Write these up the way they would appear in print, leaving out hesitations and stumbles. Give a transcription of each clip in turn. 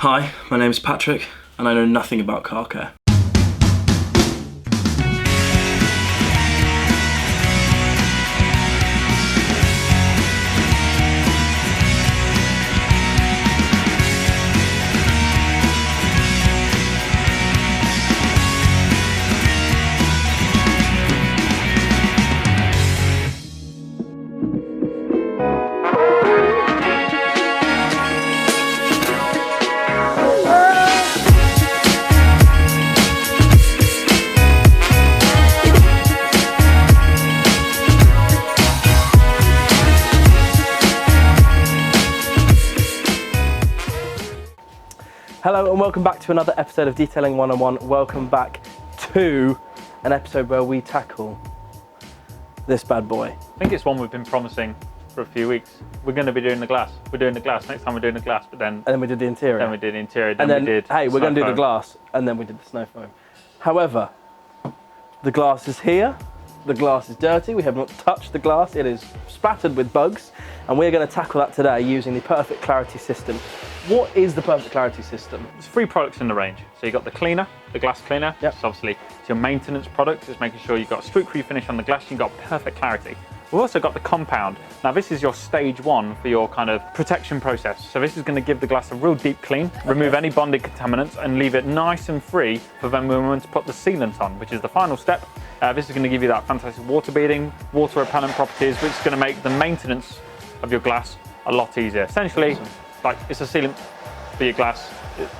Hi, my name is Patrick, and I know nothing about car care. Hello and welcome back to another episode of Detailing 101. Welcome back to an episode where we tackle this bad boy. I think it's one we've been promising for a few weeks. We're going to be doing the glass. We're doing the glass. Next time we're doing the glass, but then... And then we did the interior. Then we did the interior. And then, we did hey, we're going to do the foam. glass. And then we did the snow foam. However, the glass is here. The glass is dirty. We have not touched the glass. It is splattered with bugs. And we're going to tackle that today using the Perfect Clarity System. What is the Perfect Clarity System? There's 3 products in the range. So you've got the cleaner, the glass cleaner. Yep. It's obviously it's your maintenance product. It's making sure you've got a streak-free finish on the glass. You've got perfect clarity. We've also got the compound. Now this is your stage 1 for your kind of protection process. So this is going to give the glass a real deep clean, remove any bonded contaminants and leave it nice and free for when we want to put the sealant on, which is the final step. This is going to give you that fantastic water beading, water repellent properties, which is going to make the maintenance of your glass a lot easier. Essentially, like it's a sealant for your glass,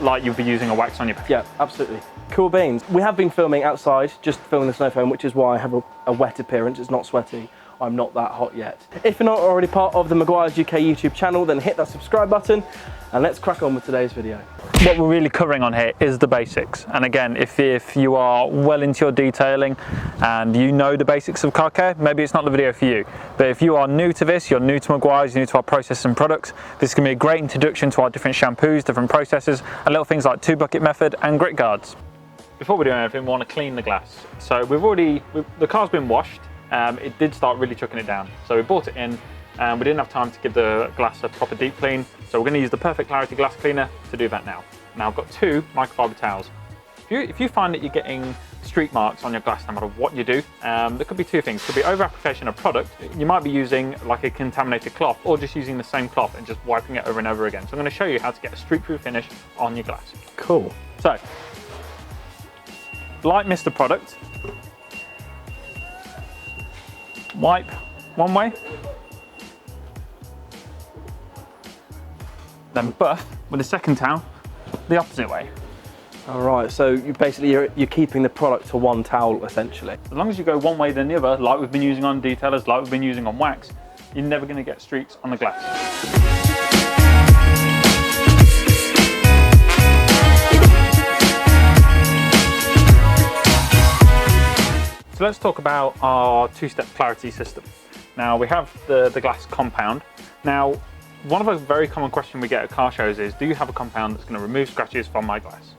like you'll be using a wax on your paint. Yeah, absolutely. Cool beans. We have been filming outside, just filming the snow foam, which is why I have a wet appearance. It's not sweaty. I'm not that hot yet. If you're not already part of the Maguire's UK YouTube channel, then hit that subscribe button and let's crack on with today's video. What we're really covering on here is the basics. And again, if you are well into your detailing and you know the basics of car care, maybe it's not the video for you. But if you are new to this, you're new to Maguire's, you're new to our process and products, this is going to be a great introduction to our different shampoos, different processes, and little things like 2-bucket method and grit guards. Before we do anything, we want to clean the glass. So the car's been washed. It did start really chucking it down. So we brought it in and we didn't have time to give the glass a proper deep clean. So we're going to use the Perfect Clarity glass cleaner to do that now. Now I've got 2 microfiber towels. If you find that you're getting streak marks on your glass no matter what you do, there could be 2 things. It could be over application of product. You might be using like a contaminated cloth or just using the same cloth and just wiping it over and over again. So I'm going to show you how to get a streak-proof finish on your glass. Cool. So, light mist the product. Wipe one way, then buff with the second towel the opposite way. All right, so you're keeping the product to one towel essentially. As long as you go one way then the other, like we've been using on detailers, like we've been using on wax, you're never going to get streaks on the glass. So let's talk about our 2-step clarity system. Now we have the glass compound. Now, one of the very common questions we get at car shows is, do you have a compound that's going to remove scratches from my glass?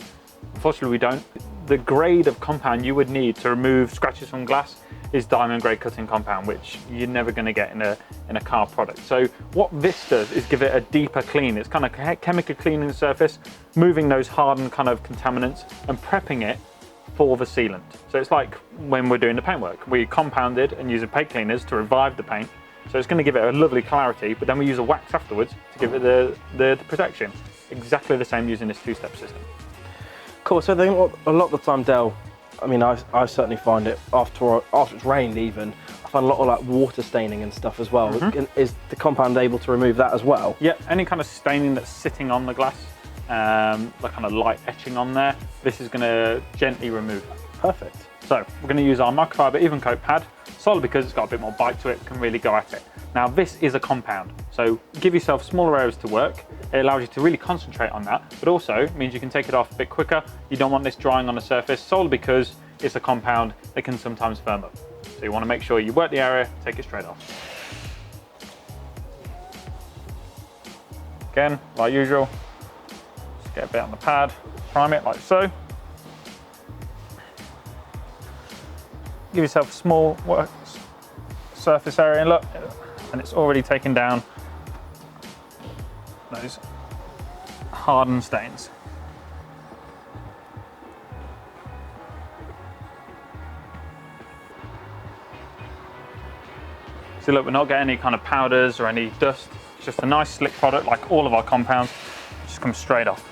Unfortunately, we don't. The grade of compound you would need to remove scratches from glass is diamond grade cutting compound, which you're never going to get in a car product. So what this does is give it a deeper clean. It's kind of chemical cleaning the surface, moving those hardened kind of contaminants and prepping it for the sealant. So it's like when we're doing the paintwork. We compounded and using paint cleaners to revive the paint. So it's going to give it a lovely clarity, but then we use a wax afterwards to give it the protection. Exactly the same using this 2-step system. Cool, so I think a lot of the time, Del, I mean, I certainly find it after it's rained even, I find a lot of like water staining and stuff as well. Mm-hmm. Is the compound able to remove that as well? Yeah, any kind of staining that's sitting on the glass, like kind of light etching on there, this is going to gently remove that. Perfect. So we're going to use our microfiber even coat pad, solely because it's got a bit more bite to it, can really go at it. Now this is a compound, so give yourself smaller areas to work. It allows you to really concentrate on that, but also means you can take it off a bit quicker. You don't want this drying on the surface, solely because it's a compound that can sometimes firm up. So you want to make sure you work the area, take it straight off. Again, like usual, just get a bit on the pad, prime it like so. Give yourself a small work surface area and look, and it's already taken down those hardened stains. So look, we're not getting any kind of powders or any dust. It's just a nice slick product like all of our compounds. It just comes straight off.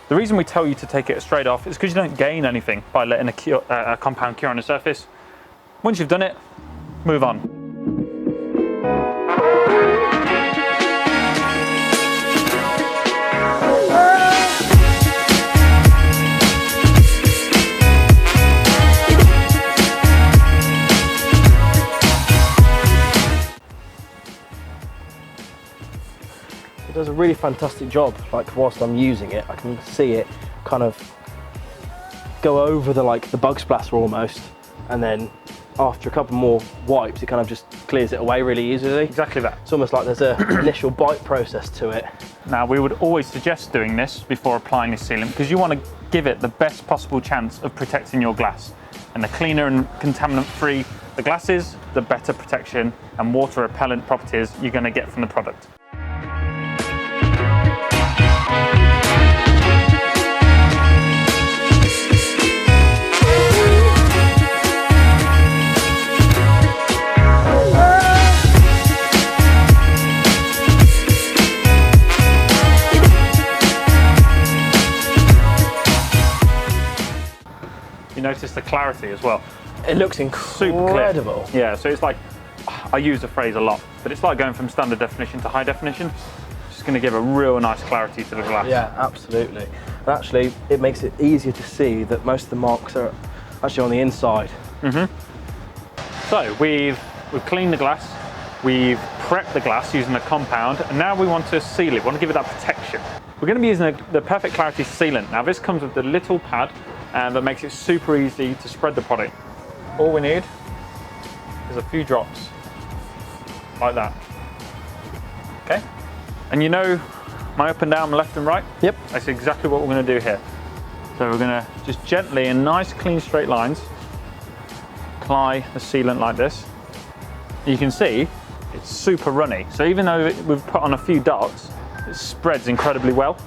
The reason we tell you to take it straight off is because you don't gain anything by letting a compound cure on the surface. Once you've done it, move on. It does a really fantastic job. Like whilst I'm using it, I can see it kind of go over the bug splatter almost, and then after a couple more wipes, it kind of just clears it away really easily. Exactly that. It's almost like there's an initial bite process to it. Now, we would always suggest doing this before applying this sealant because you want to give it the best possible chance of protecting your glass. And the cleaner and contaminant-free the glass is, the better protection and water repellent properties you're going to get from the product. You notice the clarity as well. It looks Super incredible. clear. Yeah, so it's like, I use the phrase a lot, but it's like going from standard definition to high definition. It's just going to give a real nice clarity to the glass. Yeah, absolutely. And actually, it makes it easier to see that most of the marks are actually on the inside. So we've cleaned the glass, we've prepped the glass using a compound, and now we want to seal it. We want to give it that protection. We're going to be using the Perfect Clarity sealant. Now this comes with the little pad that makes it super easy to spread the product. All we need is a few drops, like that. Okay? And you know my up and down, my left and right? Yep. That's exactly what we're going to do here. So we're going to just gently, in nice clean straight lines, apply the sealant like this. You can see it's super runny. So even though we've put on a few dots, it spreads incredibly well.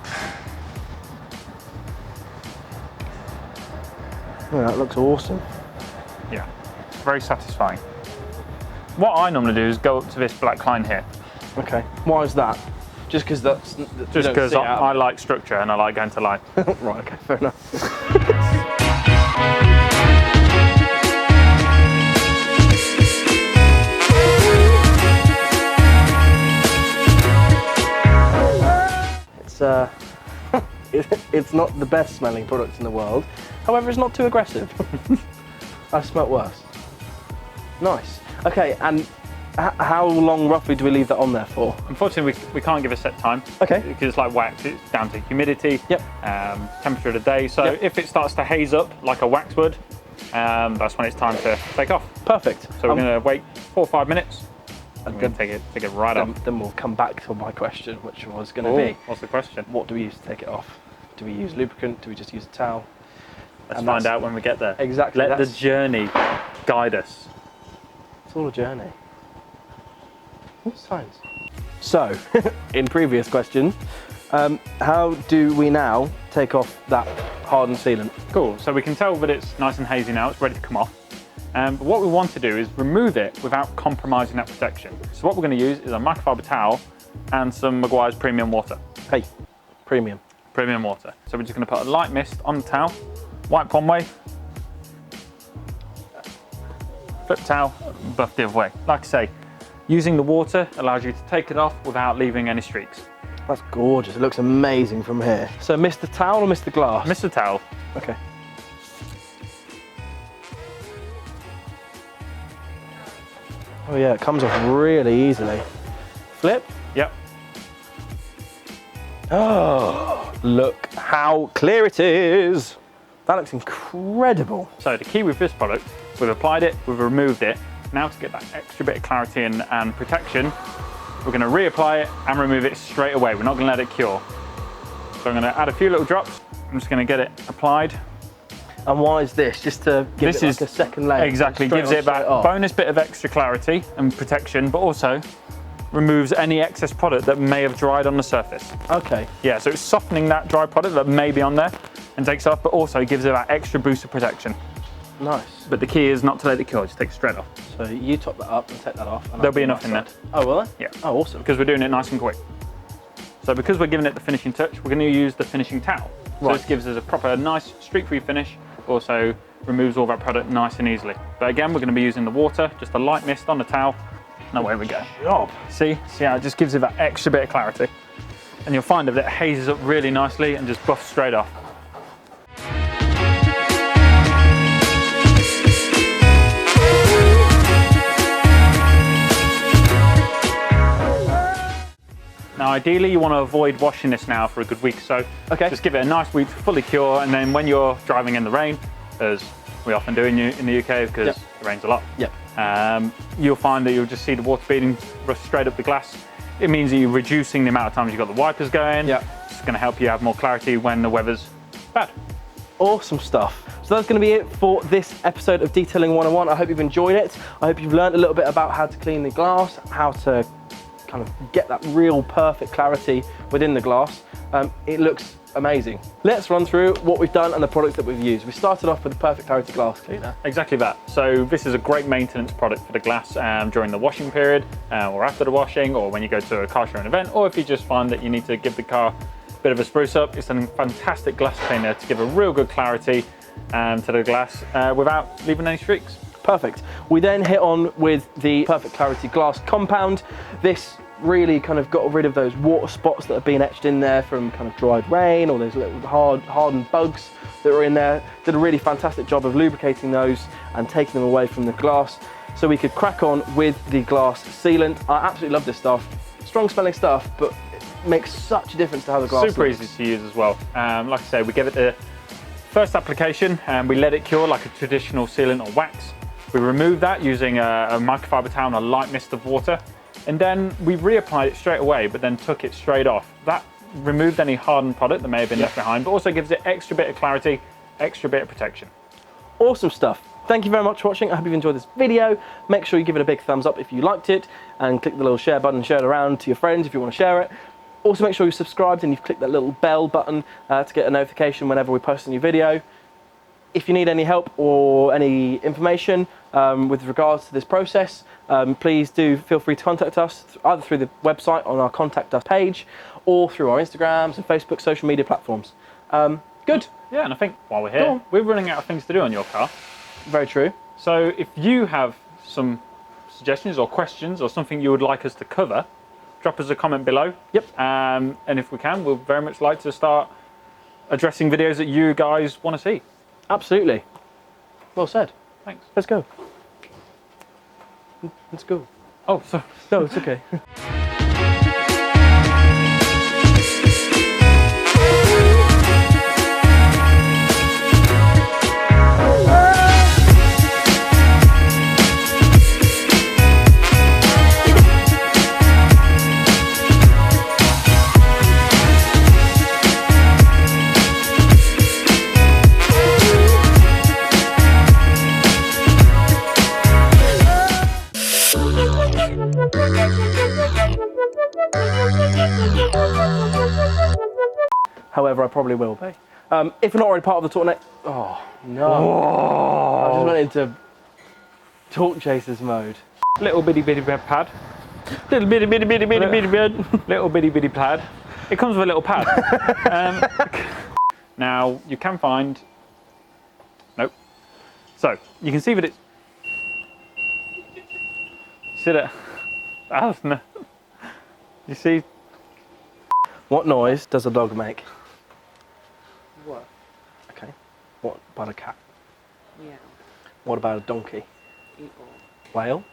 Oh, that looks awesome. Yeah, it's very satisfying. What I normally do is go up to this black line here. Okay. Why is that? Just because that's... Just because I like structure and I like going to line. Right, okay, fair enough. It's not the best smelling product in the world. However, it's not too aggressive. I've smelt worse. Nice. Okay, and how long roughly do we leave that on there for? Unfortunately, we can't give a set time. Okay. Because it's like wax, it's down to humidity, Yep. Temperature of the day. So Yep. if it starts to haze up like a wax would, that's when it's time to take off. Perfect. So we're going to wait 4 or 5 minutes. And we're good. going to take it right off. Then we'll come back to my question, which was going to be, What's the question? what do we use to take it off? Do we use lubricant? Do we just use a towel? Let's And find that's- out when we get there. Exactly. Let the that's- journey guide us. It's all a journey. Science. So, in previous question, how do we now take off that hardened sealant? Cool, so we can tell that it's nice and hazy now, it's ready to come off. But what we want to do is remove it without compromising that protection. So what we're going to use is a microfiber towel and some Meguiar's premium water. Hey, premium. Premium water. So we're just going to put a light mist on the towel, wipe one way, flip the towel, buff the other way. Like I say, using the water allows you to take it off without leaving any streaks. That's gorgeous. It looks amazing from here. So, Mr. Towel or Mr. Glass? Mr. Towel. Okay. Oh yeah, it comes off really easily. Flip. Yep. Oh, look how clear it is. That looks incredible. So the key with this product, we've applied it, we've removed it. Now to get that extra bit of clarity and protection, we're going to reapply it and remove it straight away. We're not going to let it cure. So I'm going to add a few little drops. I'm just going to get it applied. And why is this? Just to give it like a second layer? Exactly, Straight gives on, it that straight off. bonus bit of extra clarity and protection, but also removes any excess product that may have dried on the surface. Okay. Yeah, so it's softening that dry product that may be on there and takes it off, but also gives it that extra boost of protection. Nice. But the key is not to let it cure, just take it straight off. So you top that up and take that off. And There'll be enough in there. Oh, will there? Yeah. Oh, awesome. Because we're doing it nice and quick. So because we're giving it the finishing touch, we're going to use the finishing towel. So Right. this gives us a proper nice streak-free finish, also removes all that product nice and easily. But again, we're going to be using the water, just a light mist on the towel, and away we go. Job. See how it just gives it that extra bit of clarity. And you'll find that it hazes up really nicely and just buffs straight off. Now ideally you want to avoid washing this now for a good week or so. Okay. Just give it a nice week to fully cure, and then when you're driving in the rain, as we often do in the UK because Yep. it rains a lot, Yep. you'll find that you'll just see the water beading rush straight up the glass. It means that you're reducing the amount of times you've got the wipers going. Yep. It's going to help you have more clarity when the weather's bad. Awesome stuff. So that's going to be it for this episode of Detailing 101. I hope you've enjoyed it. I hope you've learned a little bit about how to clean the glass, how to kind of get that real perfect clarity within the glass. It looks amazing. Let's run through what we've done and the products that we've used. We started off with the Perfect Clarity Glass Cleaner. Exactly that. So this is a great maintenance product for the glass during the washing period, or after the washing, or when you go to a car showing event, or if you just find that you need to give the car a bit of a spruce up. It's a fantastic glass cleaner to give a real good clarity to the glass without leaving any streaks. Perfect. We then hit on with the Perfect Clarity Glass Compound. This really kind of got rid of those water spots that have been etched in there from kind of dried rain, or those little hardened bugs that were in there. Did a really fantastic job of lubricating those and taking them away from the glass, so we could crack on with the glass sealant. I absolutely love this stuff. Strong smelling stuff, but it makes such a difference to how the glass Super looks. easy to use as well. Like I say, we give it the first application and we let it cure like a traditional sealant or wax. We remove that using a microfiber towel and a light mist of water, and then we reapplied it straight away, but then took it straight off. That removed any hardened product that may have been left behind, but also gives it extra bit of clarity, extra bit of protection. Awesome stuff. Thank you very much for watching. I hope you've enjoyed this video. Make sure you give it a big thumbs up if you liked it, and click the little share button and share it around to your friends if you want to share it. Also make sure you've subscribed and you've clicked that little bell button to get a notification whenever we post a new video. If you need any help or any information with regards to this process, please do feel free to contact us either through the website on our Contact Us page or through our Instagrams and Facebook social media platforms. Good. Yeah, and I think while we're here, we're running out of things to do on your car. Very true. So if you have some suggestions or questions or something you would like us to cover, drop us a comment below. Yep. And if we can, we'll very much like to start addressing videos that you guys want to see. Absolutely. Well said. Thanks. Let's go. Let's go. Oh, sorry. No, it's okay. However, I probably will be. If you're not already part of the Talk Next... Oh, no. I just went into Talk Chasers mode. Little bitty pad. Little bitty bit. Little bitty pad. It comes with a little pad. Now, you can find... Nope. So, you can see that it's... See that? Oh, no. You see? What noise does a dog make? What? Okay. What about a cat? Yeah. What about a donkey? Eagle. Whale?